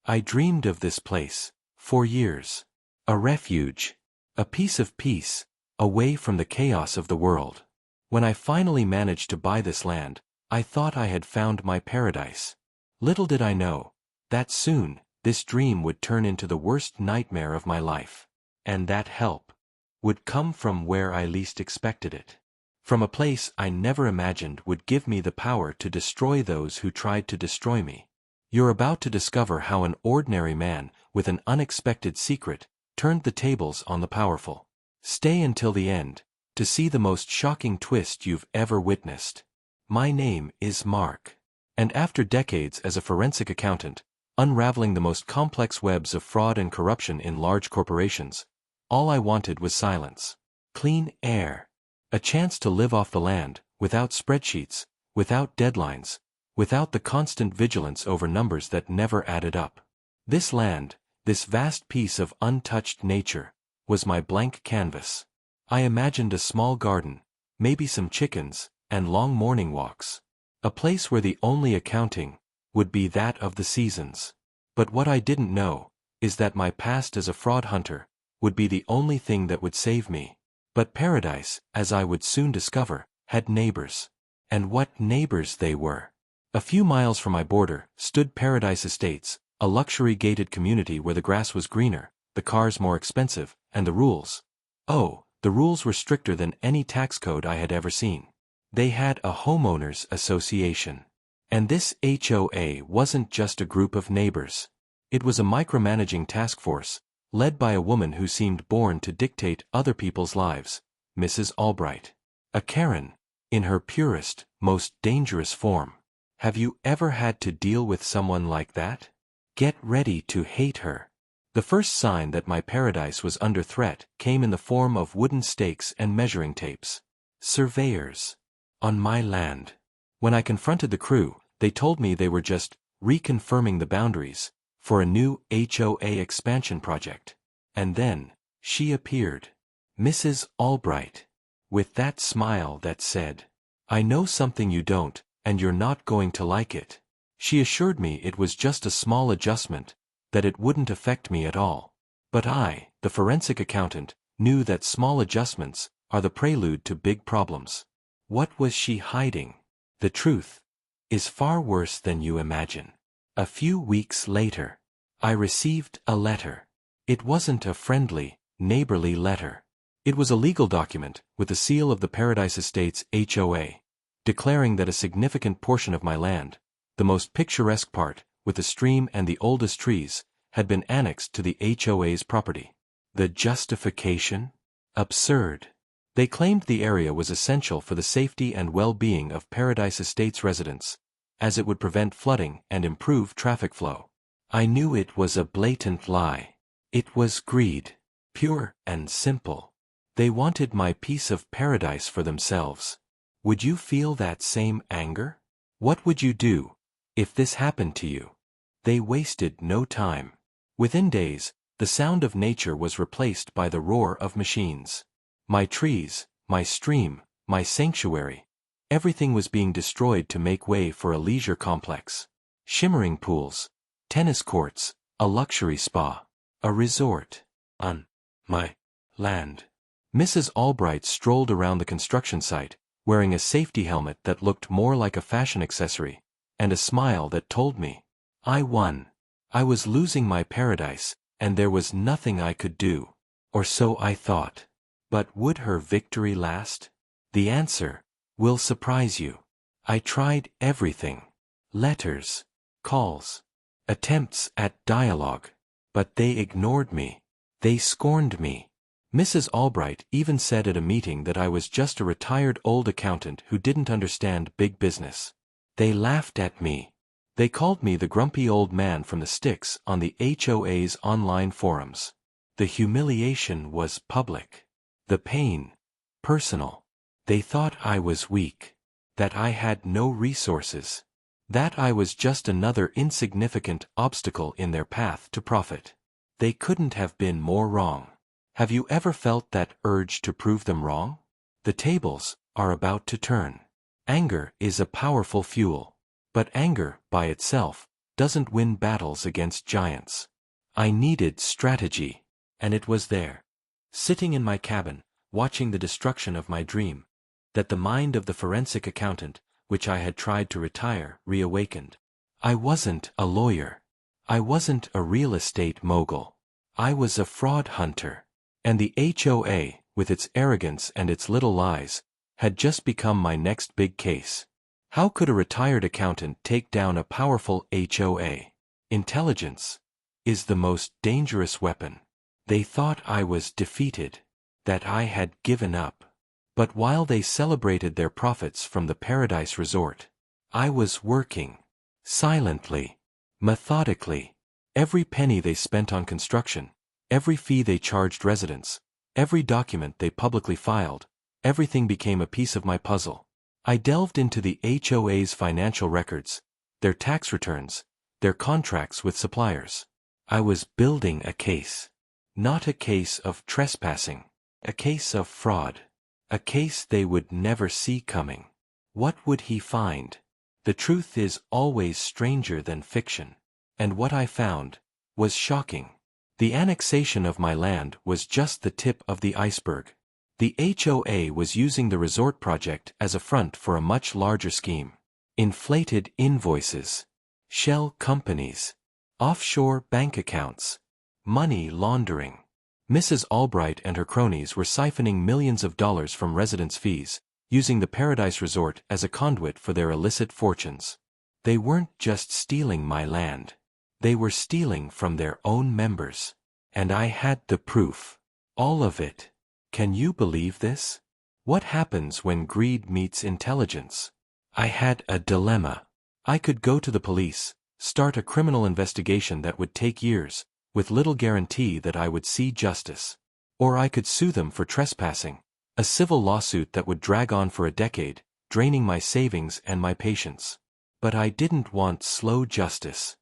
I dreamed of this place, for years. A refuge. A piece of peace, away from the chaos of the world. When I finally managed to buy this land, I thought I had found my paradise. Little did I know that soon, this dream would turn into the worst nightmare of my life. And that help would come from where I least expected it. From a place I never imagined would give me the power to destroy those who tried to destroy me. You're about to discover how an ordinary man, with an unexpected secret, turned the tables on the powerful. Stay until the end, to see the most shocking twist you've ever witnessed. My name is Mark. And after decades as a forensic accountant, unraveling the most complex webs of fraud and corruption in large corporations, all I wanted was silence. Clean air. A chance to live off the land, without spreadsheets, without deadlines, without the constant vigilance over numbers that never added up. This land, this vast piece of untouched nature, was my blank canvas. I imagined a small garden, maybe some chickens, and long morning walks. A place where the only accounting would be that of the seasons. But what I didn't know is that my past as a fraud hunter would be the only thing that would save me. But paradise, as I would soon discover, had neighbors. And what neighbors they were. A few miles from my border stood Paradise Estates, a luxury gated community where the grass was greener, the cars more expensive, and the rules. Oh, the rules were stricter than any tax code I had ever seen. They had a Homeowners Association. And this HOA wasn't just a group of neighbors. It was a micromanaging task force, led by a woman who seemed born to dictate other people's lives, Mrs. Albright. A Karen, in her purest, most dangerous form. Have you ever had to deal with someone like that? Get ready to hate her. The first sign that my paradise was under threat came in the form of wooden stakes and measuring tapes. Surveyors. On my land. When I confronted the crew, they told me they were just reconfirming the boundaries for a new HOA expansion project. And then, she appeared. Mrs. Albright. With that smile that said, "I know something you don't, and you're not going to like it." She assured me it was just a small adjustment, that it wouldn't affect me at all. But I, the forensic accountant, knew that small adjustments are the prelude to big problems. What was she hiding? The truth is far worse than you imagine. A few weeks later, I received a letter. It wasn't a friendly, neighborly letter. It was a legal document with the seal of the Paradise Estates HOA, declaring that a significant portion of my land, the most picturesque part, with the stream and the oldest trees, had been annexed to the HOA's property. The justification? Absurd. They claimed the area was essential for the safety and well-being of Paradise Estates residents, as it would prevent flooding and improve traffic flow. I knew it was a blatant lie. It was greed. Pure and simple. They wanted my piece of paradise for themselves. Would you feel that same anger? What would you do if this happened to you? They wasted no time. Within days, the sound of nature was replaced by the roar of machines. My trees, my stream, my sanctuary, everything was being destroyed to make way for a leisure complex. Shimmering pools, tennis courts, a luxury spa, a resort. On my land. Mrs. Albright strolled around the construction site, wearing a safety helmet that looked more like a fashion accessory, and a smile that told me, I won. I was losing my paradise, and there was nothing I could do. Or so I thought. But would her victory last? The answer will surprise you. I tried everything. Letters, calls, attempts at dialogue. But they ignored me. They scorned me. Mrs. Albright even said at a meeting that I was just a retired old accountant who didn't understand big business. They laughed at me. They called me the grumpy old man from the sticks on the HOA's online forums. The humiliation was public. The pain, personal. They thought I was weak. That I had no resources. That I was just another insignificant obstacle in their path to profit. They couldn't have been more wrong. Have you ever felt that urge to prove them wrong? The tables are about to turn. Anger is a powerful fuel. But anger, by itself, doesn't win battles against giants. I needed strategy, and it was there, sitting in my cabin, watching the destruction of my dream, that the mind of the forensic accountant, which I had tried to retire, reawakened. I wasn't a lawyer. I wasn't a real estate mogul. I was a fraud hunter. And the HOA, with its arrogance and its little lies, had just become my next big case. How could a retired accountant take down a powerful HOA? Intelligence is the most dangerous weapon. They thought I was defeated, that I had given up. But while they celebrated their profits from the Paradise Resort, I was working, silently, methodically. Every penny they spent on construction, every fee they charged residents, every document they publicly filed, everything became a piece of my puzzle. I delved into the HOA's financial records, their tax returns, their contracts with suppliers. I was building a case. Not a case of trespassing. A case of fraud. A case they would never see coming. What would he find? The truth is always stranger than fiction. And what I found was shocking. The annexation of my land was just the tip of the iceberg. The HOA was using the resort project as a front for a much larger scheme. Inflated invoices, shell companies, offshore bank accounts, money laundering. Mrs. Albright and her cronies were siphoning millions of dollars from residents' fees, using the Paradise Resort as a conduit for their illicit fortunes. They weren't just stealing my land. They were stealing from their own members. And I had the proof. All of it. Can you believe this? What happens when greed meets intelligence? I had a dilemma. I could go to the police, start a criminal investigation that would take years, with little guarantee that I would see justice. Or I could sue them for trespassing, a civil lawsuit that would drag on for a decade, draining my savings and my patience. But I didn't want slow justice.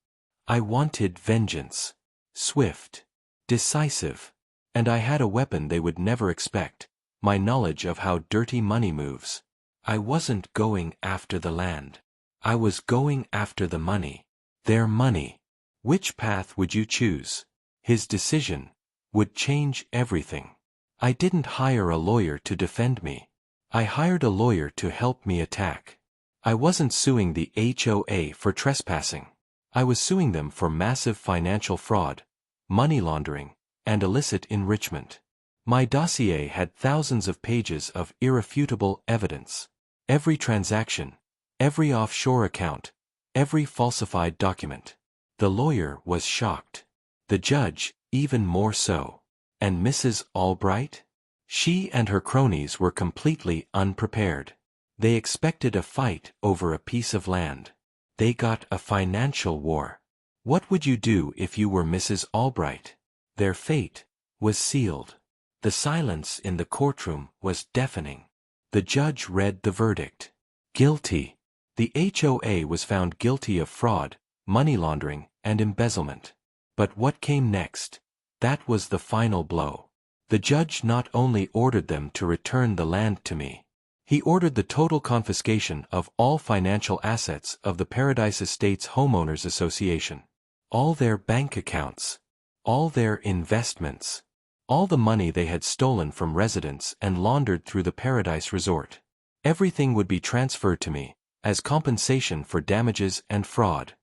I wanted vengeance. Swift. Decisive. And I had a weapon they would never expect, my knowledge of how dirty money moves. I wasn't going after the land. I was going after the money. Their money. Which path would you choose? His decision would change everything. I didn't hire a lawyer to defend me. I hired a lawyer to help me attack. I wasn't suing the HOA for trespassing. I was suing them for massive financial fraud, money laundering, and illicit enrichment. My dossier had thousands of pages of irrefutable evidence. Every transaction, every offshore account, every falsified document. The lawyer was shocked. The judge, even more so. And Mrs. Albright? She and her cronies were completely unprepared. They expected a fight over a piece of land. They got a financial war. What would you do if you were Mrs. Albright? Their fate was sealed. The silence in the courtroom was deafening. The judge read the verdict. Guilty. The HOA was found guilty of fraud, money laundering, and embezzlement. But what came next? That was the final blow. The judge not only ordered them to return the land to me. He ordered the total confiscation of all financial assets of the Paradise Estates Homeowners Association. All their bank accounts. All their investments. All the money they had stolen from residents and laundered through the Paradise Resort. Everything would be transferred to me, as compensation for damages and fraud.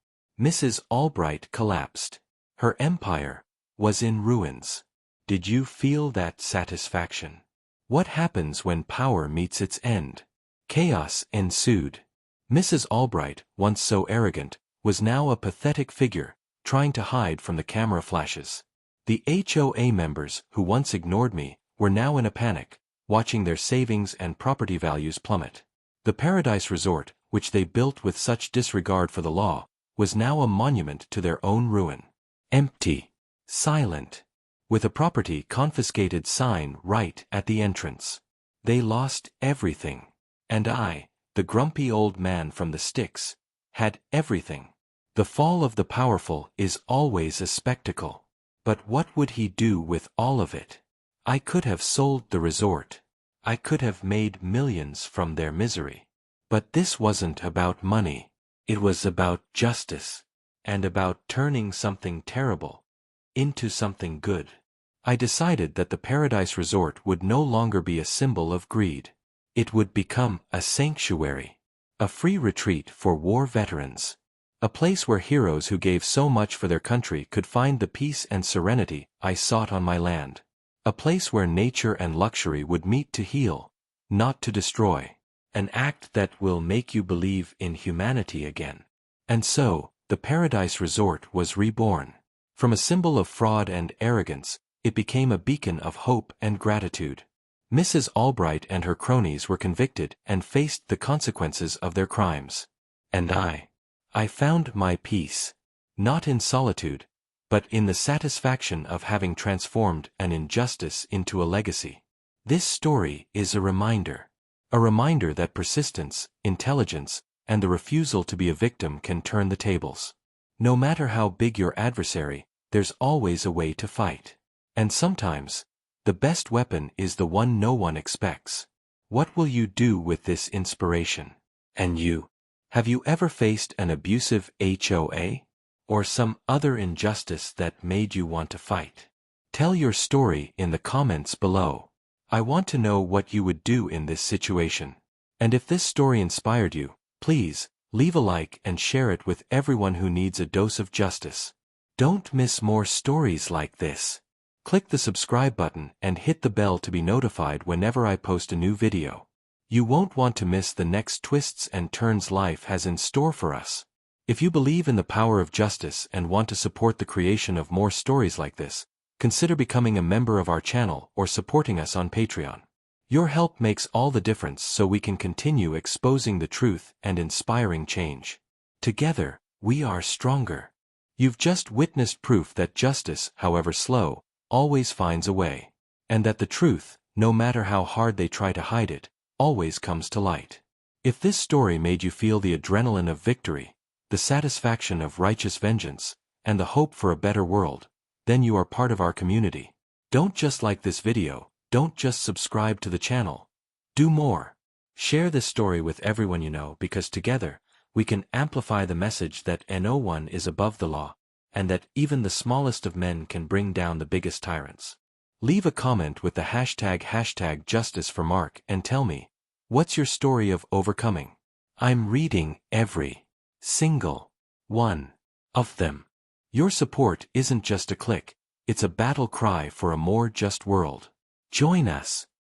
Mrs. Albright collapsed. Her empire was in ruins. Did you feel that satisfaction? What happens when power meets its end? Chaos ensued. Mrs. Albright, once so arrogant, was now a pathetic figure, trying to hide from the camera flashes. The HOA members, who once ignored me, were now in a panic, watching their savings and property values plummet. The Paradise Resort, which they built with such disregard for the law, was now a monument to their own ruin. Empty. Silent. With a property confiscated sign right at the entrance. They lost everything. And I, the grumpy old man from the sticks, had everything. The fall of the powerful is always a spectacle. But what would he do with all of it? I could have sold the resort. I could have made millions from their misery. But this wasn't about money. It was about justice. and about turning something terrible into something good. I decided that the Paradise Resort would no longer be a symbol of greed. It would become a sanctuary, a free retreat for war veterans, a place where heroes who gave so much for their country could find the peace and serenity I sought on my land, a place where nature and luxury would meet to heal, not to destroy, an act that will make you believe in humanity again. And so, the Paradise Resort was reborn. From a symbol of fraud and arrogance, it became a beacon of hope and gratitude. Mrs. Albright and her cronies were convicted and faced the consequences of their crimes. And I found my peace, not in solitude, but in the satisfaction of having transformed an injustice into a legacy. This story is a reminder that persistence, intelligence, and the refusal to be a victim can turn the tables. No matter how big your adversary, there's always a way to fight. And sometimes, the best weapon is the one no one expects. What will you do with this inspiration? And you? Have you ever faced an abusive HOA? Or some other injustice that made you want to fight? Tell your story in the comments below. I want to know what you would do in this situation. And if this story inspired you, please, leave a like and share it with everyone who needs a dose of justice. Don't miss more stories like this. Click the subscribe button and hit the bell to be notified whenever I post a new video. You won't want to miss the next twists and turns life has in store for us. If you believe in the power of justice and want to support the creation of more stories like this, consider becoming a member of our channel or supporting us on Patreon. Your help makes all the difference so we can continue exposing the truth and inspiring change. Together, we are stronger. You've just witnessed proof that justice, however slow, always finds a way, and that the truth, no matter how hard they try to hide it, always comes to light. If this story made you feel the adrenaline of victory, the satisfaction of righteous vengeance, and the hope for a better world, then you are part of our community. Don't just like this video, don't just subscribe to the channel. Do more. Share this story with everyone you know because together, we can amplify the message that no one is above the law, and that even the smallest of men can bring down the biggest tyrants. Leave a comment with the hashtag justice for Mark and tell me, what's your story of overcoming? I'm reading every single one of them. Your support isn't just a click, it's a battle cry for a more just world. Join us.